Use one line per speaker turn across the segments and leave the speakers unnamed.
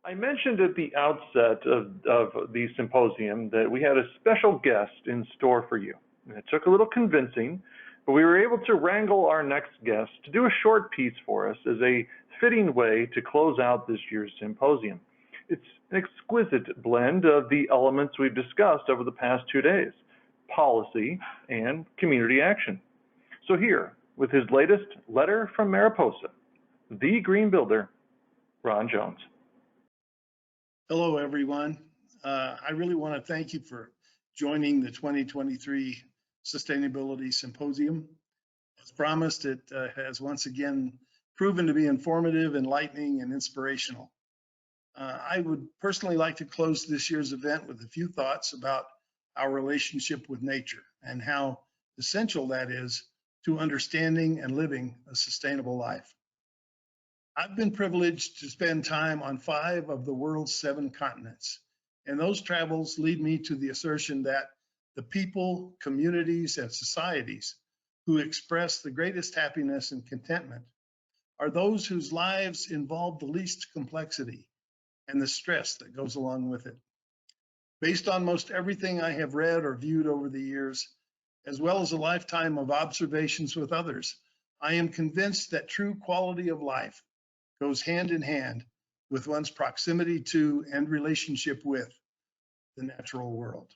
I mentioned at the outset of the symposium that we had a special guest in store for you. And it took a little convincing, but we were able to wrangle our next guest to do a short piece for us as a fitting way to close out this year's symposium. It's an exquisite blend of the elements we've discussed over the past 2 days, policy and community action. So here, with his latest letter from Mariposa, the green builder, Ron Jones.
Hello, everyone. I really want to thank you for joining the 2023 Sustainability Symposium. As promised, it has once again proven to be informative, enlightening, and inspirational. I would personally like to close this year's event with a few thoughts about our relationship with nature and how essential that is to understanding and living a sustainable life. I've been privileged to spend time on 5 of the world's 7 continents, and those travels lead me to the assertion that the people, communities, and societies who express the greatest happiness and contentment are those whose lives involve the least complexity and the stress that goes along with it. Based on most everything I have read or viewed over the years, as well as a lifetime of observations with others, I am convinced that true quality of life goes hand in hand with one's proximity to and relationship with the natural world.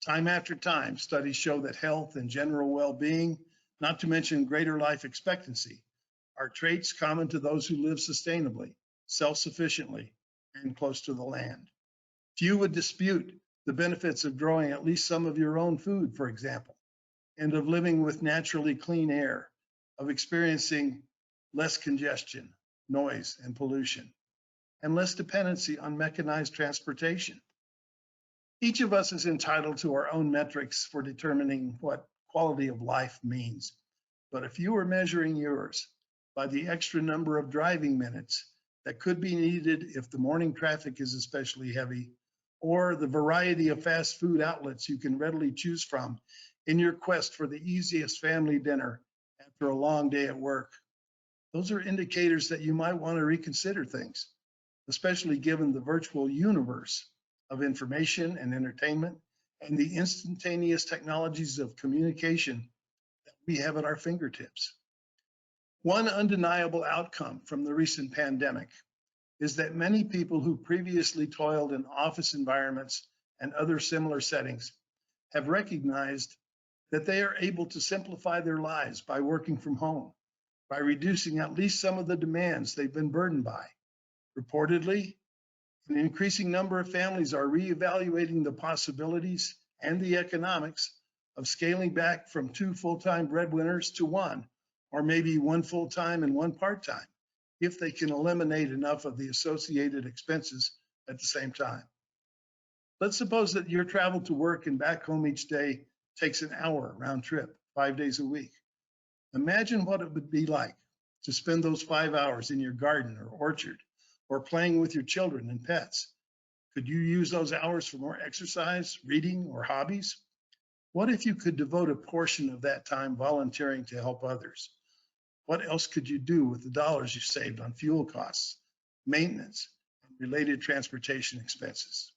Time after time, studies show that health and general well-being, not to mention greater life expectancy, are traits common to those who live sustainably, self-sufficiently, and close to the land. Few would dispute the benefits of growing at least some of your own food, for example, and of living with naturally clean air, of experiencing less congestion, noise, and pollution, and less dependency on mechanized transportation. Each of us is entitled to our own metrics for determining what quality of life means. But if you were measuring yours by the extra number of driving minutes that could be needed if the morning traffic is especially heavy, or the variety of fast food outlets you can readily choose from in your quest for the easiest family dinner after a long day at work, those are indicators that you might want to reconsider things, especially given the virtual universe of information and entertainment and the instantaneous technologies of communication that we have at our fingertips. One undeniable outcome from the recent pandemic is that many people who previously toiled in office environments and other similar settings have recognized that they are able to simplify their lives by working from home, by reducing at least some of the demands they've been burdened by. Reportedly, an increasing number of families are reevaluating the possibilities and the economics of scaling back from 2 full-time breadwinners to 1, or maybe 1 full-time and 1 part-time, if they can eliminate enough of the associated expenses at the same time. Let's suppose that your travel to work and back home each day takes an hour round trip, 5 days a week. Imagine what it would be like to spend those 5 hours in your garden or orchard, or playing with your children and pets. Could you use those hours for more exercise, reading, or hobbies? What if you could devote a portion of that time volunteering to help others? What else could you do with the dollars you saved on fuel costs, maintenance, and related transportation expenses?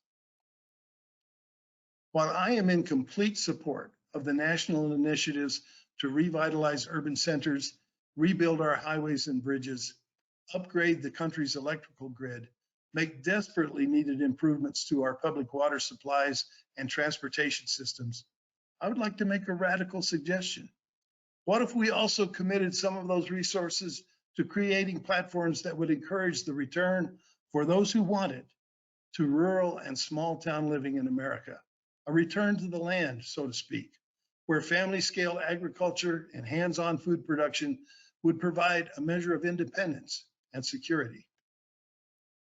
While I am in complete support of the national initiatives to revitalize urban centers, rebuild our highways and bridges, upgrade the country's electrical grid, make desperately needed improvements to our public water supplies and transportation systems, I would like to make a radical suggestion. What if we also committed some of those resources to creating platforms that would encourage the return, for those who want it, to rural and small town living in America, a return to the land, so to speak, where family scale agriculture and hands-on food production would provide a measure of independence and security?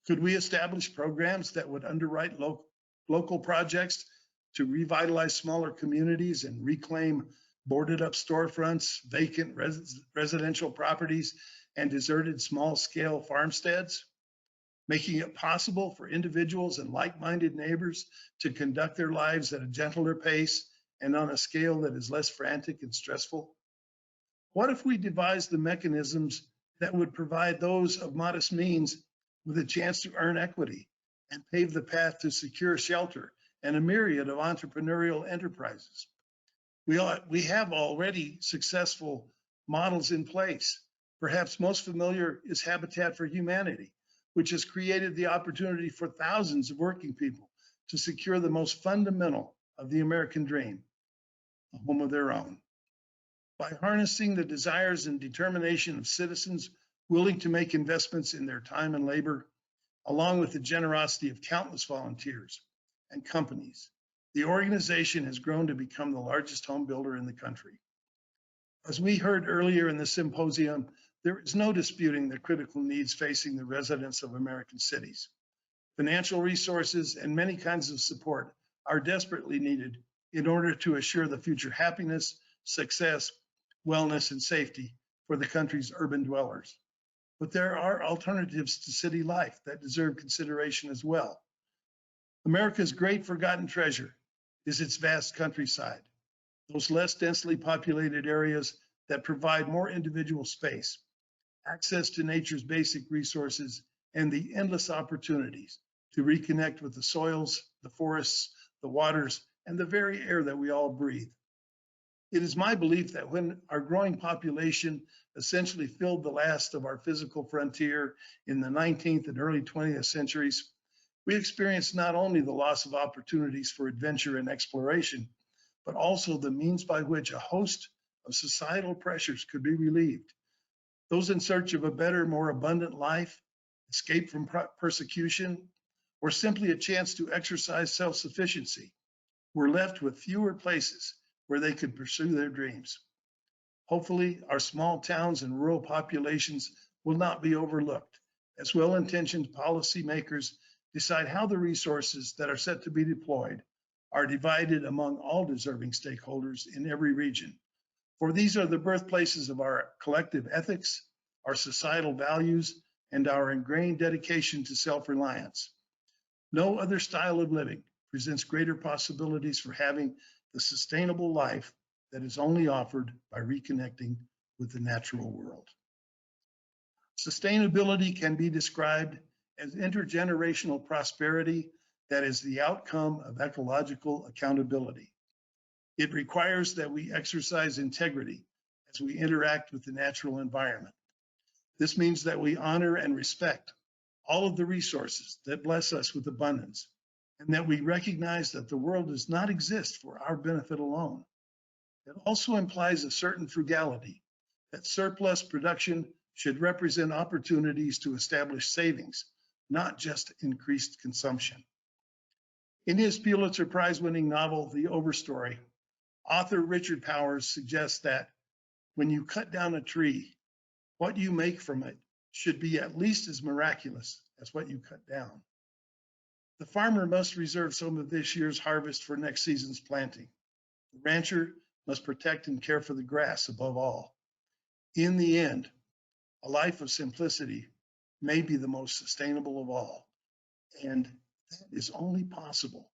Could we establish programs that would underwrite local projects to revitalize smaller communities and reclaim boarded up storefronts, vacant residential properties, and deserted small-scale farmsteads, making it possible for individuals and like-minded neighbors to conduct their lives at a gentler pace and on a scale that is less frantic and stressful? What if we devised the mechanisms that would provide those of modest means with a chance to earn equity and pave the path to secure shelter and a myriad of entrepreneurial enterprises. We have already successful models in place. Perhaps most familiar is Habitat for Humanity, which has created the opportunity for thousands of working people to secure the most fundamental of the American dream, a home of their own. By harnessing the desires and determination of citizens willing to make investments in their time and labor, along with the generosity of countless volunteers and companies, the organization has grown to become the largest home builder in the country. As we heard earlier in the symposium, there is no disputing the critical needs facing the residents of American cities. Financial resources and many kinds of support are desperately needed in order to assure the future happiness, success, wellness, and safety for the country's urban dwellers. But there are alternatives to city life that deserve consideration as well. America's great forgotten treasure is its vast countryside, those less densely populated areas that provide more individual space, access to nature's basic resources, and the endless opportunities to reconnect with the soils, the forests, the waters, and the very air that we all breathe. It is my belief that when our growing population essentially filled the last of our physical frontier in the 19th and early 20th centuries, we experienced not only the loss of opportunities for adventure and exploration, but also the means by which a host of societal pressures could be relieved. Those in search of a better, more abundant life, escape from persecution, or simply a chance to exercise self-sufficiency were left with fewer places where they could pursue their dreams. Hopefully, our small towns and rural populations will not be overlooked as well-intentioned policymakers decide how the resources that are set to be deployed are divided among all deserving stakeholders in every region. For these are the birthplaces of our collective ethics, our societal values, and our ingrained dedication to self-reliance. No other style of living presents greater possibilities for having the sustainable life that is only offered by reconnecting with the natural world. Sustainability can be described as intergenerational prosperity that is the outcome of ecological accountability. It requires that we exercise integrity as we interact with the natural environment. This means that we honor and respect all of the resources that bless us with abundance, and that we recognize that the world does not exist for our benefit alone. It also implies a certain frugality, that surplus production should represent opportunities to establish savings, not just increased consumption. In his Pulitzer Prize-winning novel, The Overstory, author Richard Powers suggests that when you cut down a tree, what you make from it should be at least as miraculous as what you cut down. The farmer must reserve some of this year's harvest for next season's planting. The rancher must protect and care for the grass above all. In the end, a life of simplicity may be the most sustainable of all, and that is only possible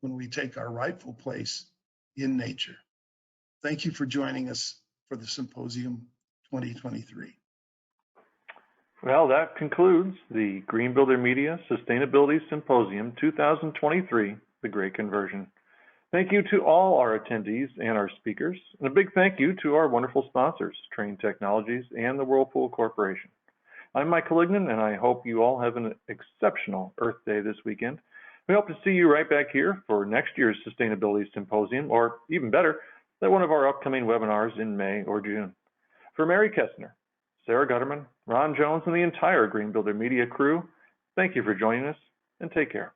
when we take our rightful place in nature. Thank you for joining us for the Symposium 2023.
Well, that concludes the Green Builder Media Sustainability Symposium 2023, The Great Conversion. Thank you to all our attendees and our speakers, and a big thank you to our wonderful sponsors, Trane Technologies and the Whirlpool Corporation. I'm Mike Collignan, and I hope you all have an exceptional Earth Day this weekend. We hope to see you right back here for next year's Sustainability Symposium, or even better, at one of our upcoming webinars in May or June. For Mary Kestner, Sarah Gutterman, Ron Jones, and the entire Green Builder Media crew, thank you for joining us, and take care.